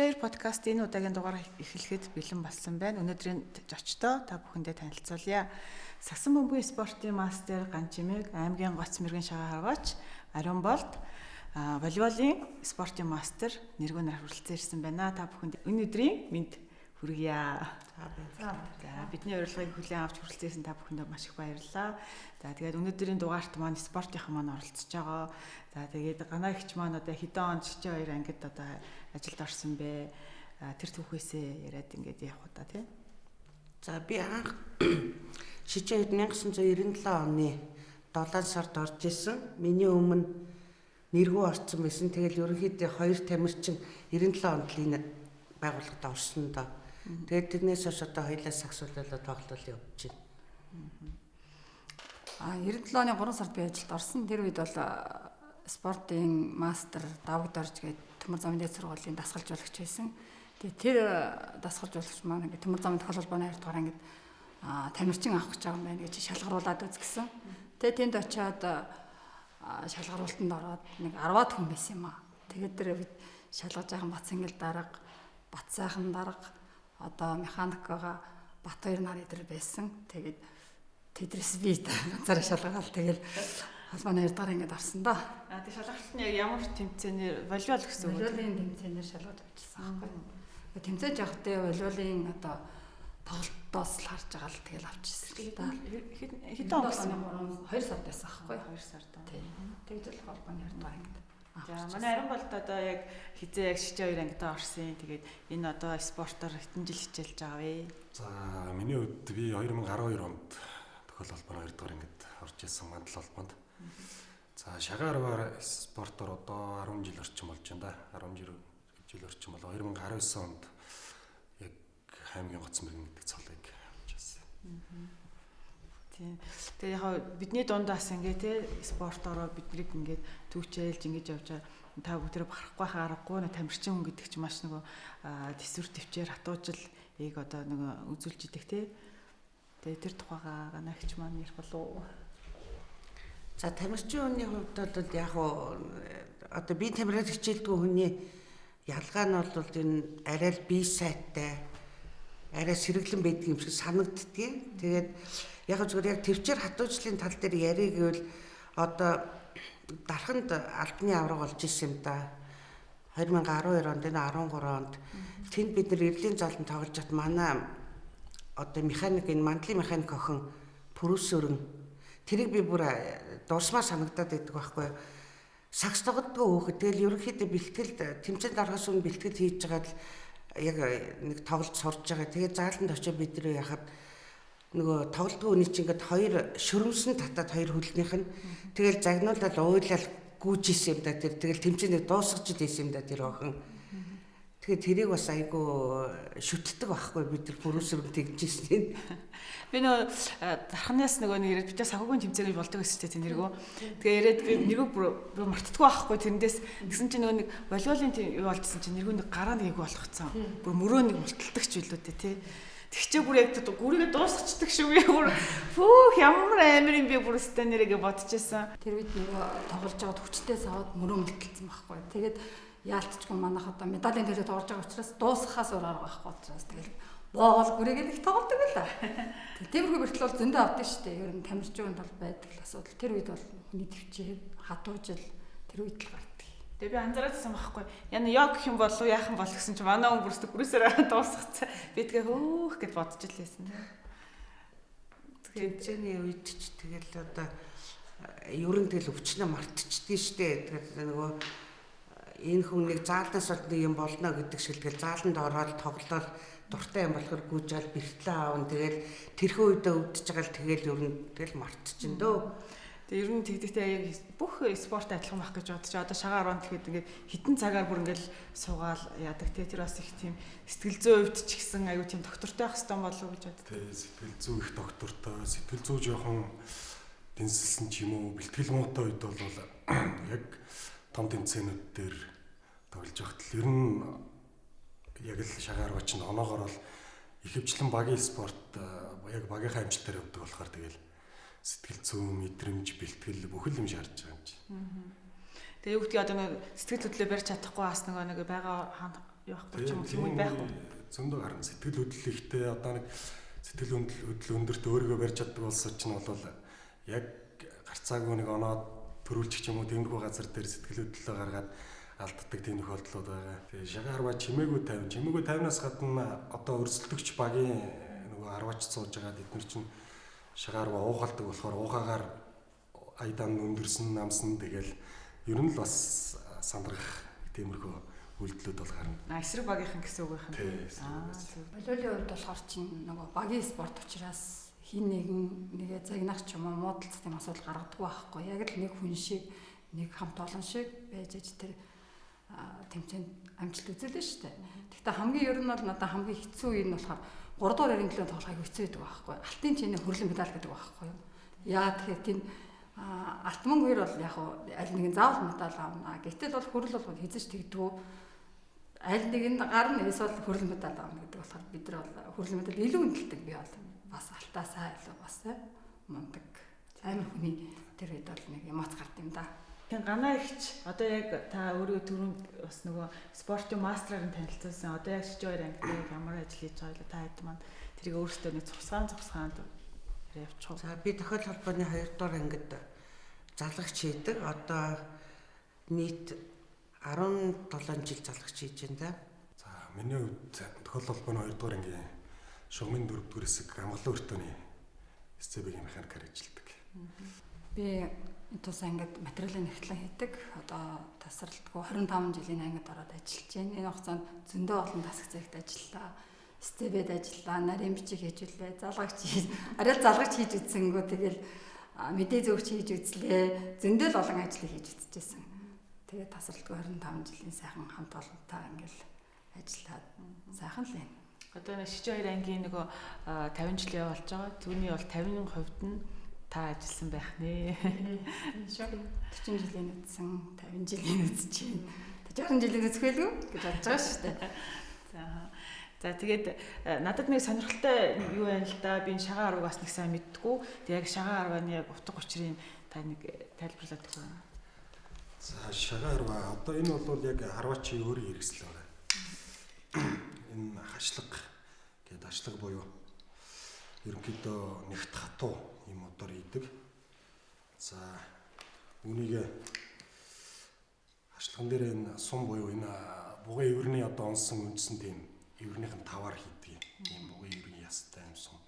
42 подкаст энэ удаагийн дугаар эхлэхэд бэлэн болсон байна. Өнөөдрийн зочдоо та бүхэндээ танилцуулъя. Сагсан бөмбөгийн спортын мастер Ганчимэг, аймгийн Гоц мэргийн шагаа харгаач Ариун Болд, волейболын спортын мастер Нэргөө нар хүрэлцэн ирсэн байна. Та бүхэнд энэ өдрийн мэнд хүргье. За бидний урилгыг хүлээн авч хүрэлцээсэн та бүхэндээ маш их баярлалаа. За тэгээд өнөөдрийн дугаарт маань спортынхан маань оролцож байгаа. За тэгээд ганаа ихч маань одоо хэдэн онд шижээ 2 ангид одоо ажилд орсон бэ? Тэр түүхээсээ яриад ингээд явах удаа тий. За би анх шижээ 1997 оны 7 сард орж исэн. Миний өмнө Нэргөө орсон байсан. Тэгэл ерөнхийдөө 2 тамирчин 97 онд л энэ байгууллагад орсон доо. Тэгээд тэрнээс хойш одоо хоёлаа сагсуулаад тоглолт явуулж байна. 97 оны 3 сард би ажилд орсон. Тэр үед бол спортын мастер Давгд орж гээд Төмөр замын дээд сургуулийн дасгалжуулагч байсан. Тэгээд тэр дасгалжуулагч маань ингээд Төмөр замын тохиол холбооны 2 дугаар ангид тамирчин авах гэж байгаа юм байна гэж шалгаруулад үзгэсэн. Тэгээд тэнд очиод шалгаруултанд ороод нэг 10-аад хүн байсан юм аа. Тэгээд тэр үед шалгаж байгаа Бацангил дарга, Бат сайхан дарга, одоо механикгаа Батбаяр нар идэр байсан. Тэгээд тэдрээс би ганцаараа шалгаал тэгэл холбооны 2 дугаар ангид орсон доо. Тэг шалгалтын яг ямар тэмцээнээр волейбол гэсэн үг. Волейболын тэмцээнээр шалгаж авчихсан байхгүй. Тэмцээж явахдаа волейболын одоо тоглолтоос л харж байгаа л тэгэл авчихсан л да. Хэдэн он гэсэн юм? 2 сард байсан байхгүй. 2 сард. Тэгжэл холбооны 2 дугаар ангид. За манай Ариун Болд одоо яг хизээ яг шижээ 2 ангидаа орсон. Тэгээд энэ одоо спортоор хэдэн жил хичээлж байгаа вэ? За миний хувьд би 2012 онд тохиол холбооны 2 дугаар ангид орж исэн мандал холбоонд. За шагаарвар спортоор одоо 10 жил орчим болж байна да. 10 жил орчим бол 2019 онд яг аймгийн Гоц мэргийн гэдэг цолыг авч ирсэн. Тийм. Тэгээ яг бидний дундаас ингээ те спортороо биднийг ингээд түүчээлж ингэж явж байгаа та бүхэн бахарахгүй харахгүй нэг тамирчин хүн гэдэг чинь маш нөгөө төсвөр төвчээр хатуужил ийг одоо нөгөө үзүүлж идэг те. Тэгээ тэр тухайгаа ганаа ихч маань ярих болов. За тамирчин хүний хувьд бол яг одоо би тамираар хичээлдэггүй хүний ялгаа нь бол энэ арай л бие сайтай арай сэргэлэн байдаг юм шиг санагддгийг. Тэгээд яг зүгээр яг төвчээр хатуужлын тал дээр ярих гэвэл одоо дарханд албаны авраг болж исэн юм да. 2012 онд энэ 13 онд тэнд бид нар Эрлийн заланд тоглож хат манай одоо механик энэ мандлын механик охин Пүрүсөрөн тэрийг би бүр дурсмаар санагдаад байдаг байхгүй. Сагс тоглодгоо хөөхөд тэгэл ерөнхийдөө бэлтгэлд тэмцээнд орохоос өмнө бэлтгэл хийж байгаа л яг нэг тоглолт сурж байгаа. Тэгээд зааланд очиж бид нэр яхад нөгөө тоглодгоо үний чинь ингээд 2 шөрөмсөн татаад 2 хөлнийх нь тэгэл загнуулаад уйлал гүйж исэн юм да тэр тэгэл тэмцээнийг дуусгаж исэн юм да тэр охин. Тэгээд тэрийг бас айгу шүтдэг байхгүй бид нар Пүрүсөрөнд тэгжсэн. Би нөгөө дарханаас нөгөө нэрэд бид сахуугийн тэмцээнүүд болдог гэсэн чинь нэргөө. Тэгээ яриад би нэргөө бүр мартдаггүй байхгүй тэрнээс гэсэн чинь нөгөө нэг волейболын юу болжсэн чинь нэргөө нэг гараа нэг айгу болгоцсон. Бүр мөрөө нэг мөртөлдөг ч билүү дээ тий. Тэгчээ бүр яг гүрийгээ дуусгачдаг шүү би бүр фүүх ямар амир юм би бүр өстэй нэргээ бодчихсон. Тэр үед нөгөө тоглож байгаад хүчтэй саваад мөрөө мөлтөлдсөн байхгүй. Тэгээд яалтчгүй манайх одоо медалийн төлөө тоглож байгаа учраас дуусгахаас өөр арга байхгүй учраас тэгэл боогол гүрийгээ их тоглодог байлаа. Тиймэрхүү бэртэл бол зөндөө авдаг шүү дээ. Ер нь тамирчин бол байдаг л асуудал. Тэр үед бол хүний төвчээр хатуужил тэр үед л гардаг. Тэгээ би анзаараадсан байхгүй. Яна яг гэх юм болов яахан бол гэсэн чи манай хүн бүрс гүрээсээр дуусгацсан. Би тэгээ хөөх гэж бодож л байсан. Тэгээд зэний үед ч тэгэл одоо ер нь тэгэл өвчнөө мартчихдээ шүү дээ. Тэгээд нөгөө энэ хүн нэг заалнаас бол нэг юм болно гэдэг шиг тэгэл зааланд ороод тоглолол дуртай юм болохоор гүйжэл бэртлээ аавн тэгэл тэрхүү үедээ өвдөж байгаа л тэгэл ер нь тэгэл мартчихин дөө. Тэгээ ер нь тэгдэгтэй яг бүх спорт адилхан байх гэж бодож одоо шагаар онд гэхэд ингээд хитэн цагаар бүр ингээд суугаал яадаг те тэр бас их тийм сэтгэл зүйн хувьд ч гэсэн аюу тийм доктортой байх хэрэгтэй болов уу гэж боддог. Тэгээ сэтгэл зүй их доктортой сэтгэл зүй жоохон дэнсэлсэн ч юм уу бэлтгэл муутай үед бол яг том тэмцээнүүд дээр тоглож байхад л ер нь яг л шагаар бач нь оноогоор бол ихэвчлэн багийн спорт яг багийнхаа амжилтаар явдаг болохоор тэгэл сэтгэл зүйн мэдрэмж бэлтгэл бүхэл юм шаардж байгаа юм чи. Тэгээ юу гэдгийг одоо нэг сэтгэл хөдлөлөө барьж чадахгүй бас нэг байгаа явахгүй ч юм уу байхгүй. Зөндөө гарна сэтгэл хөдлөл ихтэй одоо нэг сэтгэл хөдлөл өндөрт өөрийгөө барьж чаддаг болсон ч нь бол яг гарцаагүй нэг оноод төрүүлчих юм уу тиймэрхүү газар дээр сэтгэл хөдлөлөө гаргаад алддаг тийм тохиолдлууд байгаа. Тэгээ шагаа арва чимээгүй 50-аас гадна одоо өрсөлдөгч багийн нөгөө арваач сууж байгаа эдгээр чинь шагаа арва уухалдаг болохоор уухагаар айдан өндөрсөн намсан тэгэл ер нь л бас сандрах тиймэрхүү үйлдэлүүд бол гарна. Эсрэг багийнхан гэсэн үг байх юм. Волейболын хувьд болохоор чинь нөгөө багийн спорт учраас хин нэгэн нэгэ загнах ч юм уу муудалцах тийм асуудал гаргадаг байхгүй. Яг л нэг хүн шиг нэг хамт олон шиг байж тэр тэмцээнд амжилт үзүүлнэ шүү дээ. Гэхдээ хамгийн ер нь бол надад хамгийн хэцүү юм болохоор 3 дугаар эрийн төлөө тоглох айгүй хэцүү байдаг байхгүй. Алтын чиний хөрлөн медаль гэдэг байхгүй юу. Яагаад тэгэхээр тийм алтман хоёр бол яг аль нэгэн заавал медаль авна. Гэтэл бол хөрөл бол хэзээ ч тэгдэггүй. Аль нэг нь гарна эсвэл хөрлөн медаль авна гэдэг болохоор бид нар бол хөрлөн медаль илүү үнэлдэг би бол бас алтаасаа илүү бас мундаг. Амар хүний тэр үед бол нэг эмоц гард юм да. Тийм ганаа ихч одоо яг та өөрөө түрүүнд бас нөгөө спортын мастраар нь танилцуулсан. Одоо яг шиж 2 ангид ямар ажил хийж байгаа вэ? Та хэд маань тэрийг өөрсдөө нэг цугсгаанд явуучих. За би тохиол холбооны 2 дугаар ангид залгагч хийдэг. Одоо нийт 17 жил залгагч хийж байна да. За миний хувьд тохиол холбооны 2 дугаар ангийн шугамын 4 дугаар хэсэг амгалан өртөөний СЦБ-ийн механикаар ажилладаг. Би тус ангид материалын нэвтлэн хийдэг. Одоо тасралтгүй 25 жилийн ангид ороод ажиллаж байна. Энэ хугацаанд зөндөө олон тасаг зэрэгт ажиллалаа. СЦБ-д ажиллалаа, нарийн бичиг хийж үлээ, арай залгагч хийж үзсэнгөө тэгэл мэдээ зөвч хийж үзлээ. Зөндөө л олон ажил хийж үзчихсэн. Тэгээд тасралтгүй 25 жилийн сайхан хамт олонтой ингээл ажиллаад сайхан л байна. Одоо нэг шиж 2 ангийн нөгөө 50 жил явуулж байгаа. Түүний бол 50% нь та ажилласан байх нэ. 40 жилийн үзсэн, 50 жилийн үзэж байна. 60 жилийн үзэхэлгүй гэж бодож байгаа шүү дээ. За тэгээд надад нэг сонирхолтой юу байна л да. Би шагаа арваг бас нэг сайн мэдтгүү. Тэг яг шагаа арваны яг утга учирыг та нэг тайлбарлаад өгөх үү? За шагаа арва одоо энэ бол яг арвачи өөрийн хэрэгсэл байгаа. Энэ хашлаг гэдэг ашлаг буюу ерөнхийдөө нэгт хатуу юм одоор идэг. За үүнийг ашлаган дээр энэ сум буюу энэ бугын ивэрний одоо онсон үндсэн тийм ивэрнийхэн таваар хийдэг юм бугын ивэрний ястай юм сум.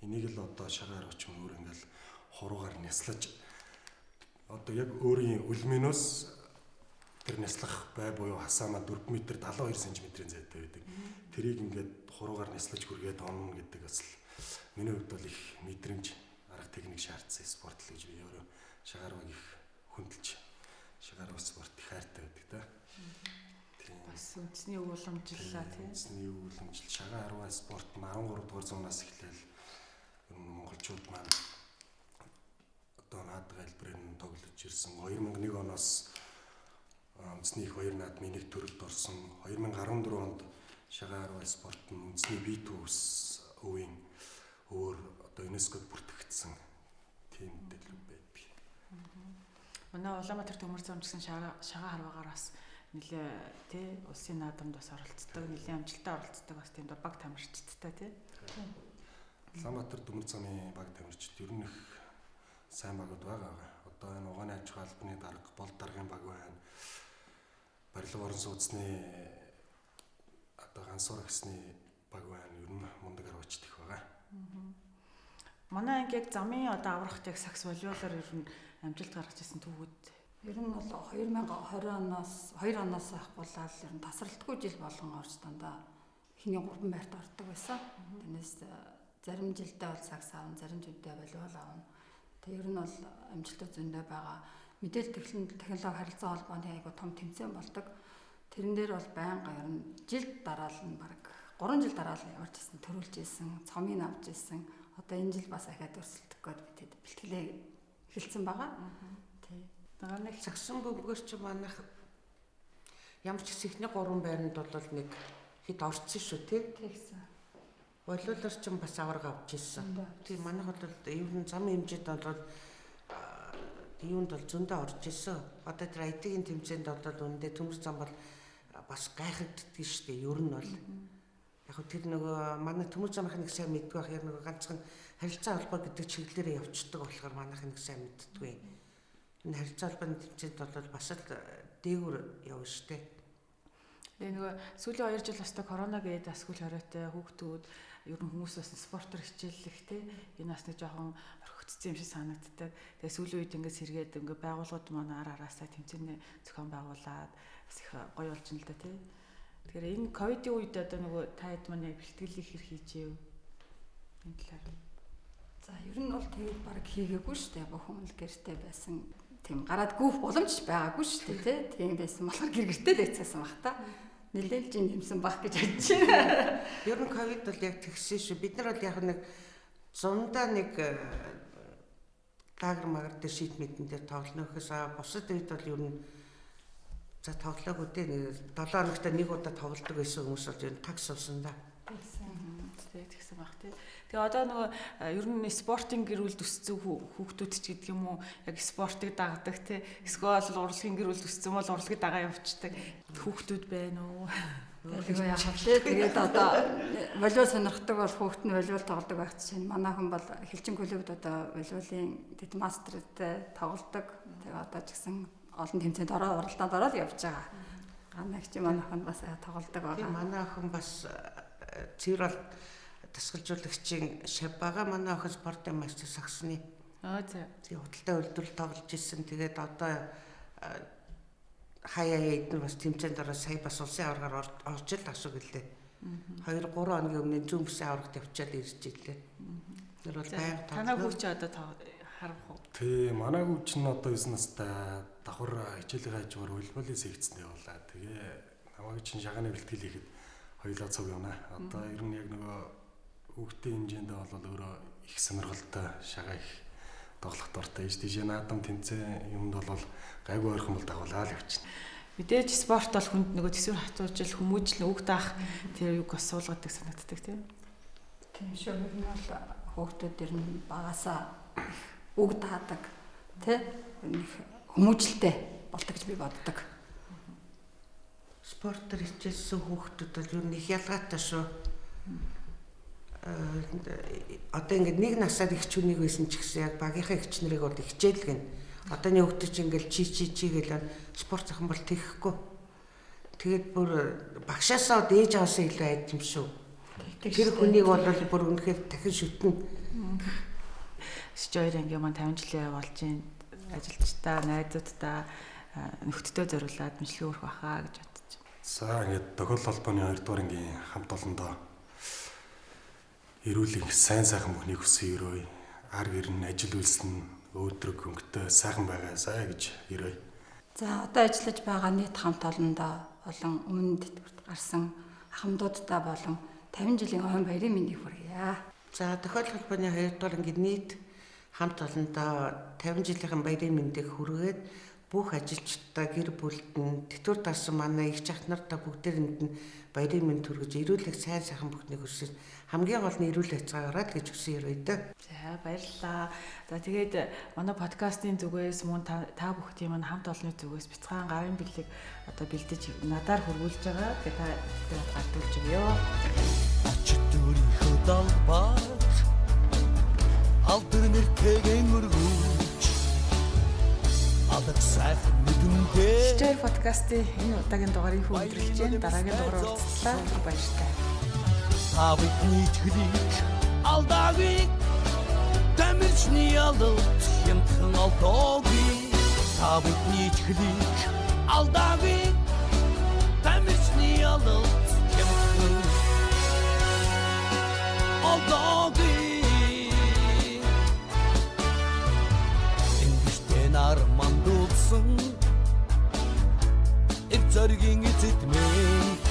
Энийг л одоо шагаар оч мөр ингээл хуруугаар няслаж одоо яг өөрийн үлмэнөөс тэр няслах бай буюу хасаамаа 4 м 72 см-ийн зайтай байдаг. Тэрийг ингээд хуруугаар няслаж хүргээд онно гэдэг бас миний хувьд бол их мэдрэмж арга техник шаардсан спорт л гэж би өөрөө шагарваг их хөндлөж шагарваг спорт их хайртай байдаг да. Тийм. Бас үндэсний уламжлалаа тийм. Үндэсний уламжлал шагарваг спорт 13 дугаар зуунаас эхлээл монголчууд маань одоо наад галбирын тоглож ирсэн 2001 оноос үндэсний их баяр наадмын нэг төрөлд орсон 2014 онд шагарваг спорт нь үндэсний бие төвс өвийн өөр одоо ЮНЕСКОд бүртгэгдсэн тийм дэлгүүр байдаг. Манай Улаанбаатар төмөр зам гэсэн шагаа харваагаар бас нэлээ тий улсын наадамд бас оролцдог, нэлээ амжилттай оролцдог бас тийм баг тамирчдтай тий. Улаанбаатар төмөр замын баг тамирчид ер нь их сайн багууд байгаа. Одоо энэ угааны аж ахуй албаны дарга, бол даргын баг байна. Барилга орон сууцны одоо гансуур гэсний баг байна. Ер нь мундаг арвачд их байгаа. Манай анги яг замын одоо аврахт яг сакс волейболоор ер нь амжилт гаргаж ирсэн төвүүд. Ер нь бол 2020 оноос ахгуулаад ер нь тасралтгүй жил болгон орж дандаа эхний 3 байрт ордог байсан. Тэрнээс зарим жилдээ бол сакс аавн, зарим жилдээ волейбол аавн. Тэг ер нь бол амжилтууд зөндөө байгаа. Мэдээлэл технологи харилцаа холбооны айгуу том тэмцээн болдог. Тэрэн дээр бол байнга ер нь жил дараал нь баг 3 жил дараал явж ирсэн, төрүүлж ирсэн, цомыг авч ирсэн. Одоо энэ жил бас ахаад өрсөлдөх гээд битэд бэлтгэлээ эхэлсэн байгаа. Тий. Дараа нэг сагсан бөмбөгөр чи манайх ямар ч ихний 3 байранд бол нэг хэд орцсон шүү тий. Тэгсэн. Волейболоор ч бас авраг авч ирсэн. Тийм манайх бол ер нь зам хэмжээнд бол юунд бол зөндөө орж ирсэн. Одоо тэр айдгийн тэмцээнд бол үндэ төмөр зам бол бас гайхагддаг шүү дээ. Ер нь бол яг хөө тэр нөгөө манай Төмөр замынхаа нэг сайн мэддэг байх. Яг нөгөө ганцхан харилцаа холбоо гэдэг чиглэлээрээ явцдаг болохоор манайх нэг сайн мэддэггүй. Энэ харилцаа холбооны тэмцээнд бол бас л дээгүүр явна шүү дээ. Тэгээ нөгөө сүүлийн 2 жил баста корона гээд бас хөл хориотой хүүхдүүд ер нь хүмүүс бас спортоор хичээллэх те энэ бас нэг жоохон орхигдсон юм шиг санагддаг. Тэгээ сүүлийн үед ингээд сэргээд ингээд байгууллагууд манай араасаа тэмцээний зохион байгуулад бас их гоё болж байна л да те. Тэгэхээр энэ ковидын үед одоо нөгөө таад маань яг бэлтгэлийг хэр хийжээв энэ талаар. За ер нь бол тэгээд баг хийгээгүй шүү дээ. Бүхэн л гэртээ байсан. Тийм гараад гүйх боломж байгаагүй шүү дээ тий. Тийм байсан болохоор гэртээ л байцаасан баг та. Нэлээд жин нэмсэн баг гэж бодож байна. Ер нь ковид бол яг тэгсэн шүү. Бид нар бол яг нэг зундаа нэг тагар магар дээр шийд мэдэн дээр тоглоно гэхээс бусад үед бол ер нь за тоглоог үдээ 7 хоногт нэг удаа тоглодог байсан хүмүүс бол ер нь тагс суусан да. Тэгсэн баг тий. Тэгээ одоо нөгөө ер нь спортын гэр бүл төссөн хүүхдүүд ч гэдэг юм уу яг спортыг дагдаг тий. Эсвэл урлагийн гэр бүл төссөн бол урлагийг дагаа явчихдаг хүүхдүүд байна уу? Тэгээ яах вэ? Тэгээд одоо волейбол сонирхдаг бол хүүхд нь волейбол тоглодог байх чинь манай хүн бол хилчин клубд одоо волейболын дэд мастертэй тоглодог. Тэгээ одоо ч гэсэн олон тэмцээнд оролдоод ороод явж байгаа. Ганагч манай хүн бас тоглодог байгаа. Манай хүн бас цэвэр тасгалжуулагчийн шав байгаа. Манай охин спортын мастер сагсны. За. Тэгээ худалдаа үйлдвэрлэл тоглож ирсэн. Тэгээд одоо хаяа эдгээр бас тэмцээнд ороо сая бас улсын аваргаар орж ил асуу гэлээ. 2-3 хоногийн өмнө зүүн бүсийн аваргад явчаад ирж ирлээ. Тэр бол байнга танаа хүүч одоо харах уу? Тий, манай хүүч нь одоо 9 настай давхар хичээлийн хажуугаар волейболын секцэнд явлаа. Тэгээ намайг чинь шагааны бэлтгэл хийхэд хоёулаа цуг явна. Одоо ер нь яг нөгөө хүүхдийн хэмжээндээ бол өөрөө их сонирхолтой шагаа их тоглох дуртай. Тийш наадам тэнцээ юмд бол гайгүй ойрхон бол дагуулаа л явчихна. Мэдээж спорт бол хүнд нөгөө төсвөр хатуужил хүмүүжил үг даах тэр юг бас суулгадаг санагддаг тийм. Тийм шүү. Ер нь бол хүүхдүүд ер нь багасаа үг даадаг тий хүмүүжлтэй болдог гэж би боддог. Спортоор хичээлсэн хүүхдүүд бол ер нь их ялгаатай шүү. Одоо ингээд нэг насаар их хүнийг байсан ч гэсэн яг багийнхаа ихч нарыг бол хичээлгэн. Одооний хүүхдүүд чинь ингээд чи гээл спорт зохион бол тэхгүй. Тэгээд бүр багшаасаа дээж аваасаа илүү айд юм шүү. Тэр хүнийг бол бүр үнэхээр дахин шүтэн. Шиж 2 анги маань 50 жилийн болж байна. Ажилчдаа, найзуудтай нөхдөдөө зориулаад мэдлэг өрөх бахаа гэж бодож байна. За ингээд тохиол холбооны 2 дугаар ангийн хамт олондоо эрүүлэг сайн сайхан бүхнийг хүсэн өрөөй. Ар гэр нь ажил үйлсэн өөдрөг хөнгөтэй сайхан байгаасаа гэж өрөөй. За одоо ажиллаж байгаа нийт хамт олондоо болон өмнө тэтгэврт гарсан ахмадуудтай болон 50 жилийн ойн баярын мэндийг хүргье. За тохиол холбооны 2 дугаар ангийн нийт хамт олондоо 50 жилийн баярын мэндийг хүргээд бүх ажилчдаа гэр бүлд нь тэтгэврт гарсан манай их чахт нартай бүгдээрэнд нь баярын мэнд хүргэж эрүүлэг сайн сайхан бүхнийг хүсэж хамгийн гол нь эрүүл байцаагаараа л гэж хүсэн юм даа. За баярлалаа. За тэгээд манай подкастын зүгээс мөн та бүхний маань хамт олонны зүгээс бяцхан гарын бэлэг одоо бэлдэж надаар хөргүүлж байгаа. Тэгээд та тэгээд гартуулж өгье. Ачтөрийнхөө далбаар алдар нэртэйгэн өргөж алдар сайхан мэдүнтэй. Шижээр подкастын энэ удаагийн дугаарыг хөвөрлөж байна. Дараагийн дугаараар уулзлаа. Баярлалаа. Хавитний чөлийг алдаагүй тамирчны ялалт хямдхан алдаагүй. Хавитний чөлийг алдаагүй тамирчны ялалт хямдхан алдаагүй. Энгиштэн арман дуулсан их зоригийн эзэдмэн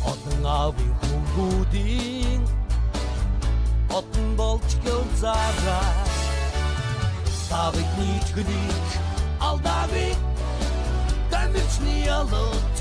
Одон авийн хүүгүүдийн Одон болж гэлзаараа Тавыг нийтгэлийг алдаагүй Тамирчны ялалт